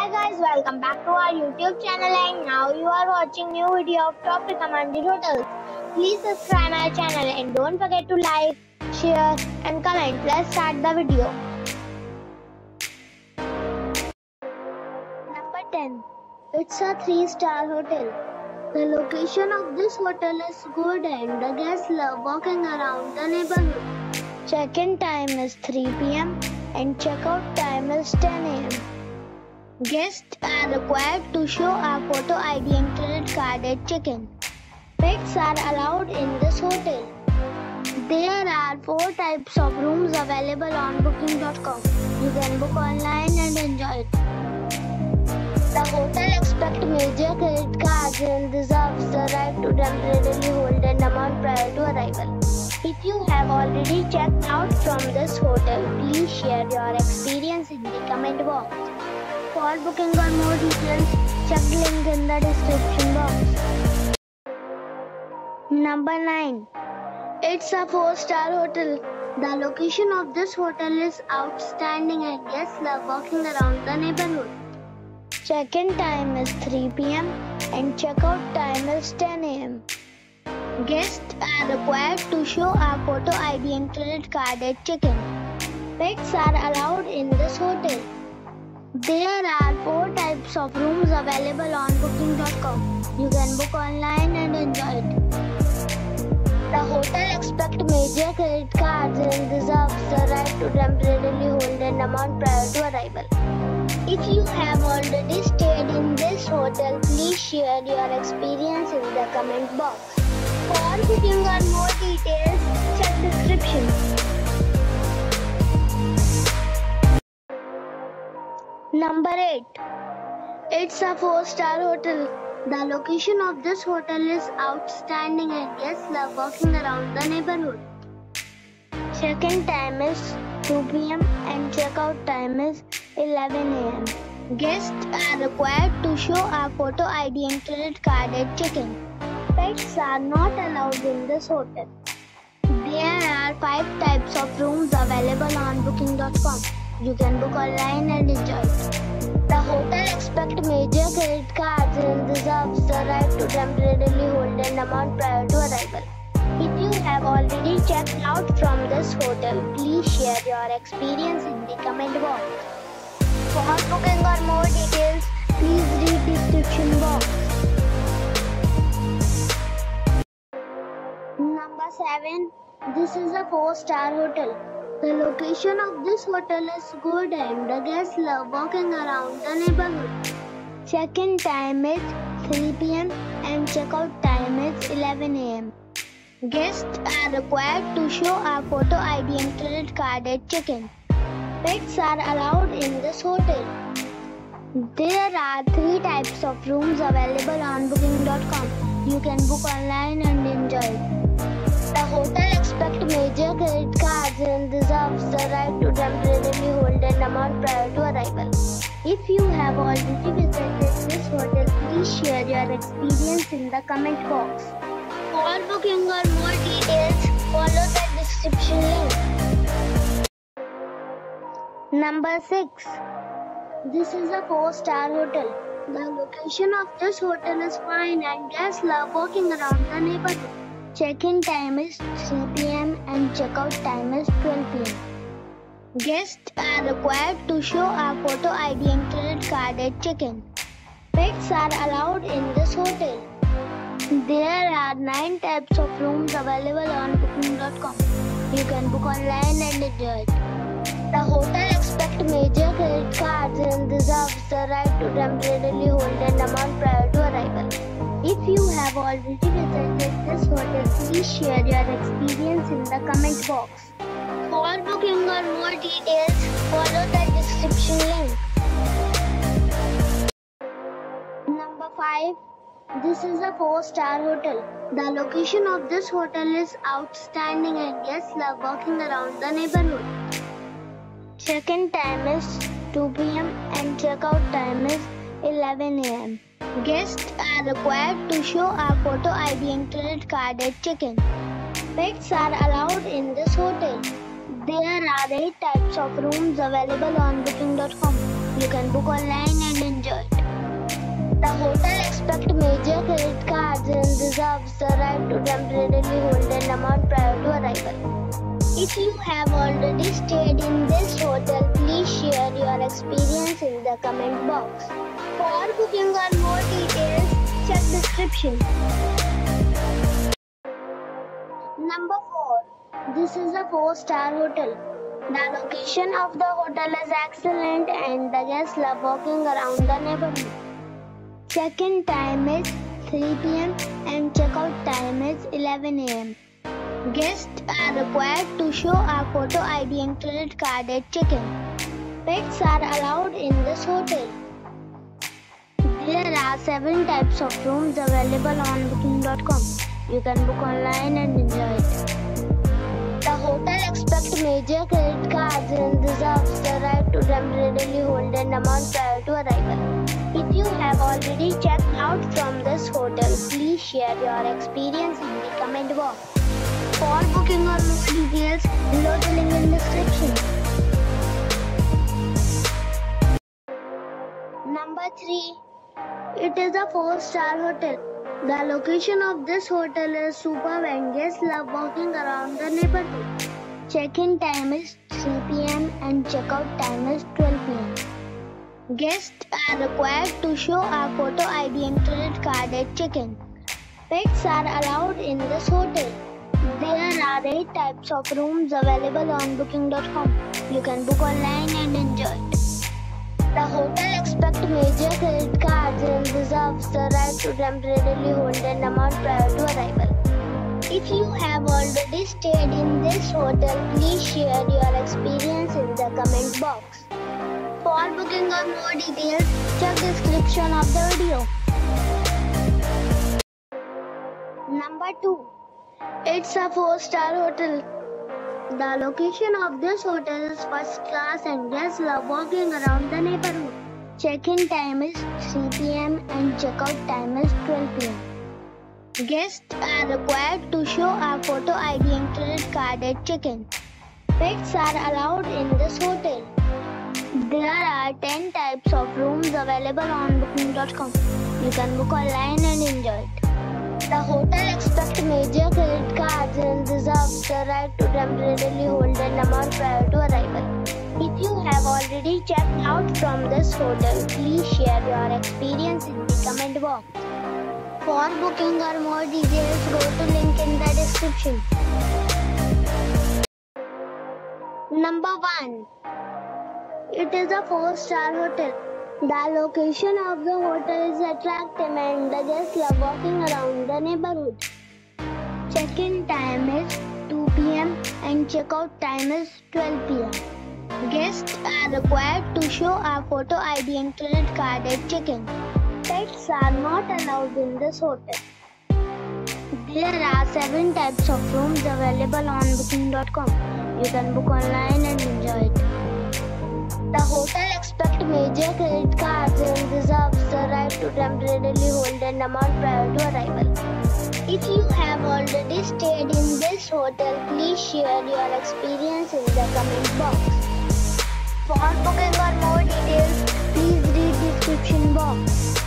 Hi guys, welcome back to our YouTube channel and now you are watching new video of top recommended hotels. Please subscribe my channel and don't forget to like, share and comment. Let's start the video. Number 10. It's a 3-star hotel. The location of this hotel is good and the guests love walking around the neighborhood. Check-in time is 3 p.m. and check-out time is 10 a.m. Guests are required to show a photo ID and credit card at check-in. Pets are allowed in this hotel. There are 4 types of rooms available on booking.com. You can book online and enjoy it. The hotel accepts major credit cards and reserves the right to temporarily hold an amount prior to arrival. If you have already checked out from this hotel, please share your experience in the comment box. For booking or more details, check the link in the description box. Number 9. It's a 4-star hotel. The location of this hotel is outstanding and guests love walking around the neighborhood. Check-in time is 3 p.m. and check-out time is 10 a.m. Guests are required to show a photo ID and credit card at check-in. Pets are allowed in this hotel. There are 4 types of rooms available on booking.com. You can book online and enjoy it. The hotel accepts major credit cards and reserves the right to temporarily hold an amount prior to arrival. If you have already stayed in this hotel, please share your experience in the comment box. For booking or more details, check description. Number 8. It's a 4-star hotel. The location of this hotel is outstanding and guests love walking around the neighborhood. Check-in time is 2 p.m. and check-out time is 11 a.m. Guests are required to show a photo ID and credit card at check-in. Pets are not allowed in this hotel. There are 5 types of rooms available on booking.com. You can book online and enjoy it. The hotel accepts major credit cards and reserves the right to temporarily hold an amount prior to arrival. If you have already checked out from this hotel, please share your experience in the comment box. For booking or more details, please read description box. Number 7. This is a 4-star hotel. The location of this hotel is good and the guests love walking around the neighborhood. Check-in time is 3 p.m. and check-out time is 11 a.m. Guests are required to show a photo ID and credit card at check-in. Pets are allowed in this hotel. There are 3 types of rooms available on booking.com. You can book online and enjoy it. The hotel accepts major credit cards and reserves the right to temporarily hold an amount prior to arrival. If you have already visited this hotel, please share your experience in the comment box. For booking or more details, follow the description link. Number 6. This is a 4-star hotel. The location of this hotel is fine and guests love walking around the neighborhood. Check-in time is 3 p.m. and check-out time is 12 p.m. Guests are required to show a photo ID and credit card at check-in. Pets are allowed in this hotel. There are 9 types of rooms available on booking.com. You can book online and enjoy it. The hotel accepts major credit cards and reserves the right to temporarily hold an amount prior to arrival. If you have already visited this hotel, please share your experience in the comment box. For booking or more details, follow the description link. Number 5. This is a 4-star hotel. The location of this hotel is outstanding and guests love walking around the neighborhood. Check-in time is 2 p.m. and check-out time is 11 a.m. Guests are required to show a photo ID and credit card at check-in. Pets are allowed in this hotel. There are 8 types of rooms available on booking.com. You can book online and enjoy it. The hotel expects major credit cards and reserves the right to temporarily hold an amount prior to arrival. If you have already stayed in this hotel, please share your experience in the comment box. For booking or more details, check description. Number 4. This is a 4-star hotel. The location of the hotel is excellent and the guests love walking around the neighborhood. Check-in time is 3 p.m. and check-out time is 11 a.m. Guests are required to show a photo ID and credit card at check-in. Pets are allowed in this hotel. There are 7 types of rooms available on booking.com. You can book online and enjoy it. The hotel expects major credit cards and reserves the right to temporarily hold an amount prior to arrival. If you have already checked out from this hotel, please share your experience in the comment box. For booking or more details, below the link in description. Number 3. It is a 4-star hotel. The location of this hotel is superb and guests love walking around the neighborhood. Check-in time is 3 p.m. and check-out time is 12 p.m. Guests are required to show a photo ID and credit card at check-in. Pets are allowed in this hotel. There are 8 types of rooms available on booking.com. You can book online and enjoy it. The hotel expects major credit cards and reserves the right to temporarily hold an amount prior to arrival. If you have already stayed in this hotel, please share your experience in the comment box. For booking or more details, check the description of the video. Number 2. It's a 4-star hotel. The location of this hotel is first class and guests love walking around the neighborhood. Check-in time is 3 p.m. and check-out time is 12 p.m. Guests are required to show a photo ID and credit card at check-in. Pets are allowed in this hotel. There are 10 types of rooms available on booking.com. You can book online and enjoy it. The hotel expects major credit cards and reserves the right to temporarily hold an amount prior to arrival. If you have already checked out from this hotel, please share your experience in the comment box. For booking or more details, go to link in the description. Number 1. It is a 4-star hotel. The location of the hotel is attractive and the guests love walking around the neighborhood. Check-in time is 2 p.m. and check-out time is 12 p.m. Guests are required to show a photo ID and credit card at check-in. Pets are not allowed in this hotel. There are 7 types of rooms available on booking.com. You can book online and enjoy it. The hotel expects major credit cards and reserves the right to temporarily hold an amount prior to arrival. If you have already stayed in this hotel, please share your experience in the comment box. For booking or more details, please read the description box.